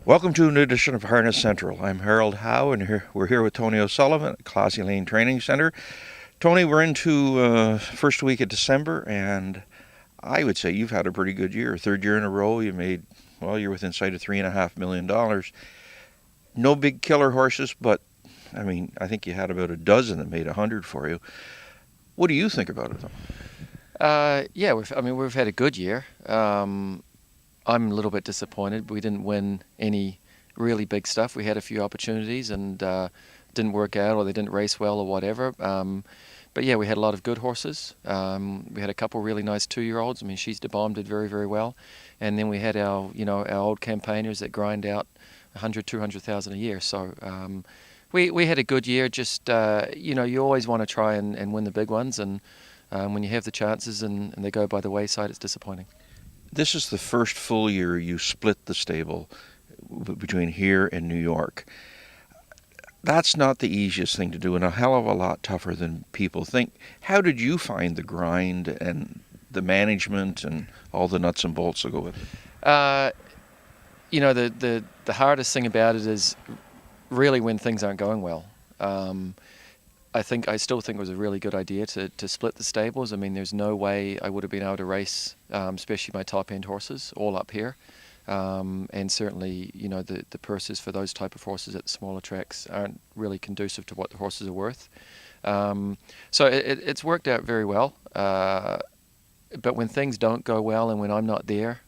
Welcome to a new edition of Harness Central. I'm Harold Howe, and we're here with Tony Osullivan at Classy Lane Training Center. Tony, we're into first week of December, and I would say you've had a pretty good year. Third year in a row, you're within sight of $3.5 million. No big killer horses, but I think you had about a dozen that made 100 for you. What do you think about it, though? We've had a good year. I'm a little bit disappointed. We didn't win any really big stuff. We had a few opportunities and didn't work out, or they didn't race well, or whatever. But yeah, we had a lot of good horses. We had a couple really nice 2-year-olds. She's de Bombe did very, very well. And then we had our old campaigners that grind out 100, 200,000 a year. So we had a good year. Just you always want to try and win the big ones, and when you have the chances and they go by the wayside, it's disappointing. This is the first full year you split the stable between here and New York. That's not the easiest thing to do, and a hell of a lot tougher than people think. How did you find the grind and the management and all the nuts and bolts that go with it? The hardest thing about it is really when things aren't going well. I still think it was a really good idea to split the stables. There's no way I would have been able to race, especially my top-end horses, all up here. And certainly, the purses for those type of horses at the smaller tracks aren't really conducive to what the horses are worth. So it's worked out very well. But when things don't go well and when I'm not there,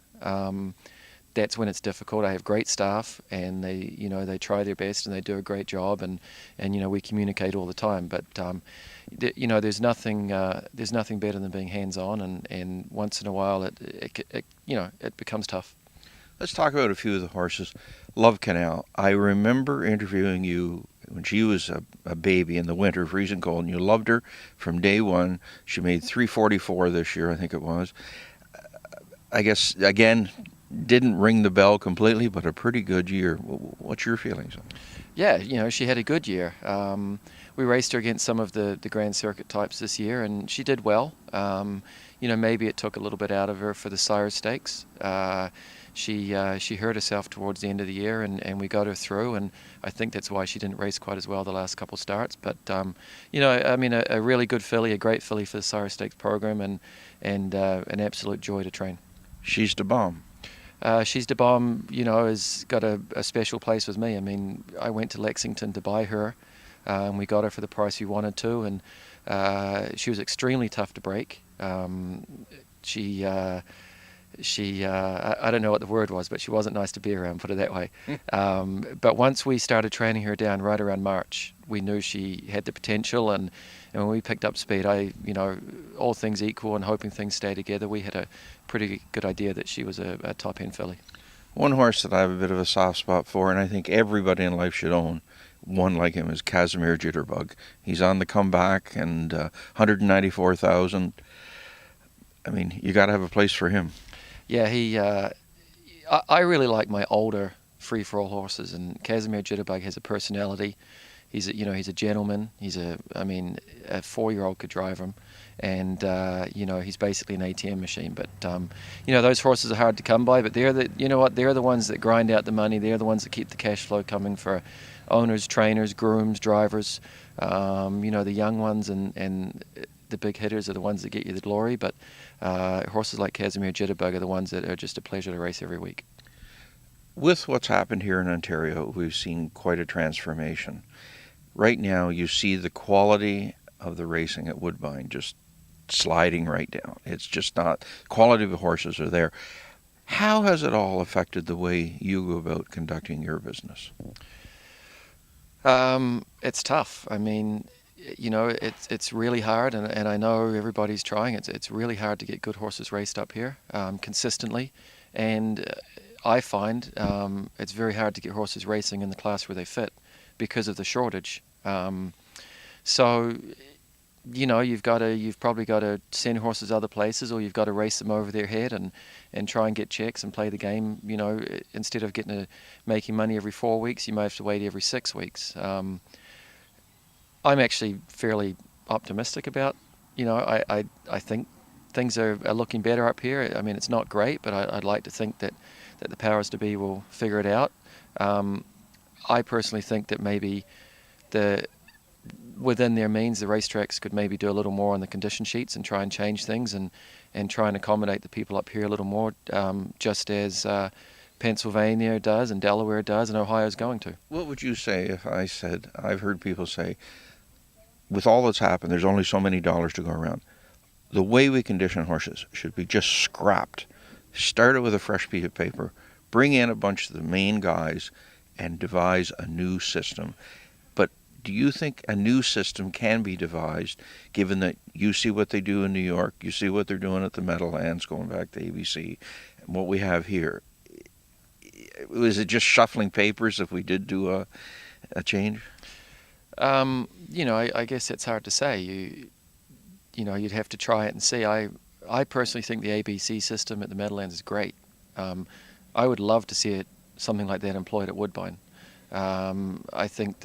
that's when it's difficult. I have great staff, and they try their best and they do a great job, and we communicate all the time. But there's nothing better than being hands-on, and once in a while it becomes tough. Let's talk about a few of the horses. Love Canal. I remember interviewing you when she was a baby in the winter, freezing cold, and you loved her from day one. She made 344 this year, I think it was. I guess, again, didn't ring the bell completely, but a pretty good year. What's your feelings on it? Yeah, she had a good year. We raced her against some of the Grand Circuit types this year, and she did well. Maybe it took a little bit out of her for the Sire Stakes. She hurt herself towards the end of the year, and we got her through, and I think that's why she didn't race quite as well the last couple starts. But a really good filly, a great filly for the Sire Stakes program, and an absolute joy to train. She's de Bombe. She's de Bombe, has got a special place with me. I went to Lexington to buy her, and we got her for the price we wanted to, and she was extremely tough to break. I don't know what the word was, but she wasn't nice to be around, put it that way. But once we started training her down right around March, we knew she had the potential, and when we picked up speed, all things equal and hoping things stay together, we had a pretty good idea that she was a top-end filly. One horse that I have a bit of a soft spot for, and I think everybody in life should own one like him, is Casimir Jitterbug. He's on the comeback, and 194,000. You got to have a place for him. Yeah, I really like my older free-for-all horses, and Casimir Jitterbug has a personality. He's a gentleman. He's a 4-year-old could drive him, and he's basically an ATM machine. But those horses are hard to come by. But they're the ones that grind out the money. They're the ones that keep the cash flow coming for owners, trainers, grooms, drivers. The young ones and the big hitters are the ones that get you the glory. But horses like Casimir Jitterbug are the ones that are just a pleasure to race every week. With what's happened here in Ontario, we've seen quite a transformation. Right now, you see the quality of the racing at Woodbine just sliding right down. It's just not, quality of the horses are there. How has it all affected the way you go about conducting your business? It's tough. It's really hard, and I know everybody's trying. It's really hard to get good horses raced up here consistently, and I find it's very hard to get horses racing in the class where they fit because of the shortage. So you've probably got to send horses other places, or you've got to race them over their head and try and get checks and play the game. Instead of making money every 4 weeks, you may have to wait every 6 weeks. I'm actually fairly optimistic about, I think things are looking better up here. It's not great, but I'd like to think that that the powers to be will figure it out. I personally think that maybe within their means, the racetracks could maybe do a little more on the condition sheets and try and change things and try and accommodate the people up here a little more, just as Pennsylvania does and Delaware does and Ohio's going to. What would you say if I said, I've heard people say, with all that's happened, there's only so many dollars to go around. The way we condition horses should be just scrapped. Start it with a fresh piece of paper, bring in a bunch of the main guys, and devise a new system. But do you think a new system can be devised, given that you see what they do in New York, you see what they're doing at the Meadowlands, going back to ABC, and what we have here? Was it just shuffling papers if we did do a change? I guess it's hard to say. You'd have to try it and see. I personally think the ABC system at the Meadowlands is great. I would love to see something like that employed at Woodbine. I think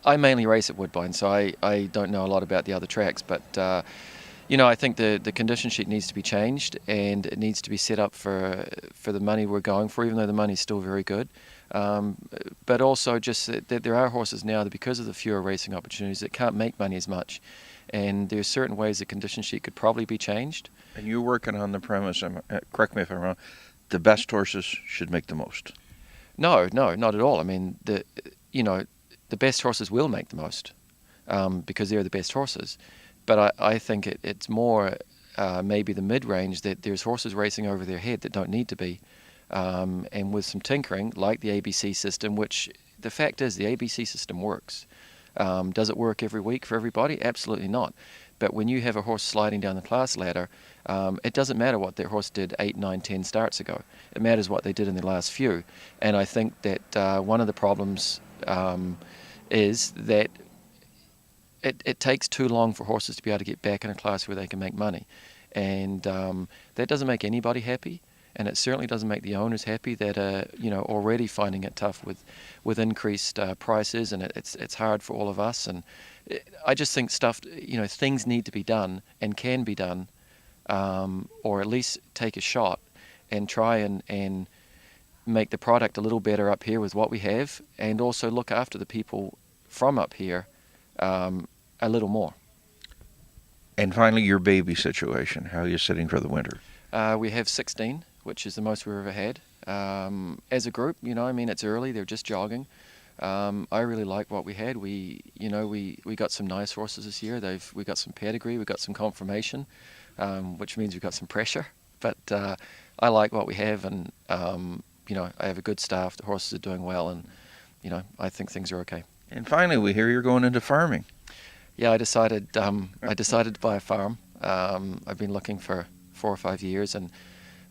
I mainly race at Woodbine, so I don't know a lot about the other tracks, but I think the condition sheet needs to be changed, and it needs to be set up for the money we're going for, even though the money's still very good. But also just that there are horses now that, because of the fewer racing opportunities, that can't make money as much. And there's certain ways the condition sheet could probably be changed. And you're working on the premise, correct me if I'm wrong, the best horses should make the most. No, not at all. I mean, the best horses will make the most because they're the best horses. But I think it's more maybe the mid-range, that there's horses racing over their head that don't need to be. And with some tinkering, like the ABC system, which the fact is the ABC system works. Does it work every week for everybody? Absolutely not. But when you have a horse sliding down the class ladder, it doesn't matter what that horse did 8, 9, 10 starts ago. It matters what they did in the last few. And I think that one of the problems is that it takes too long for horses to be able to get back in a class where they can make money. And that doesn't make anybody happy. And it certainly doesn't make the owners happy that are already finding it tough with increased prices, and it's hard for all of us. And I just think things need to be done and can be done, or at least take a shot and try and make the product a little better up here with what we have, and also look after the people from up here a little more. And finally, your baby situation. How are you sitting for the winter? We have 16. Which is the most we've ever had. As a group, it's early, they're just jogging. I really like what we had. We got some nice horses this year. We got some pedigree, we got some confirmation, which means we've got some pressure. But I like what we have, and I have a good staff. The horses are doing well, and I think things are okay. And finally, we hear you're going into farming. Yeah, I decided to buy a farm. I've been looking for 4 or 5 years, and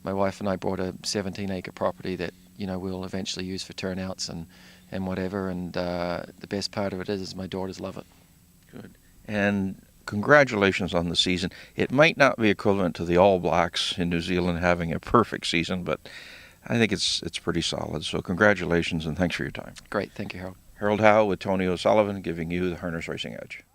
my wife and I bought a 17-acre property that we'll eventually use for turnouts and whatever. And the best part of it is my daughters love it. Good. And congratulations on the season. It might not be equivalent to the All Blacks in New Zealand having a perfect season, but I think it's pretty solid. So congratulations, and thanks for your time. Great, thank you, Harold. Harold Howe with Tony Osullivan, giving you the Harness Racing Edge.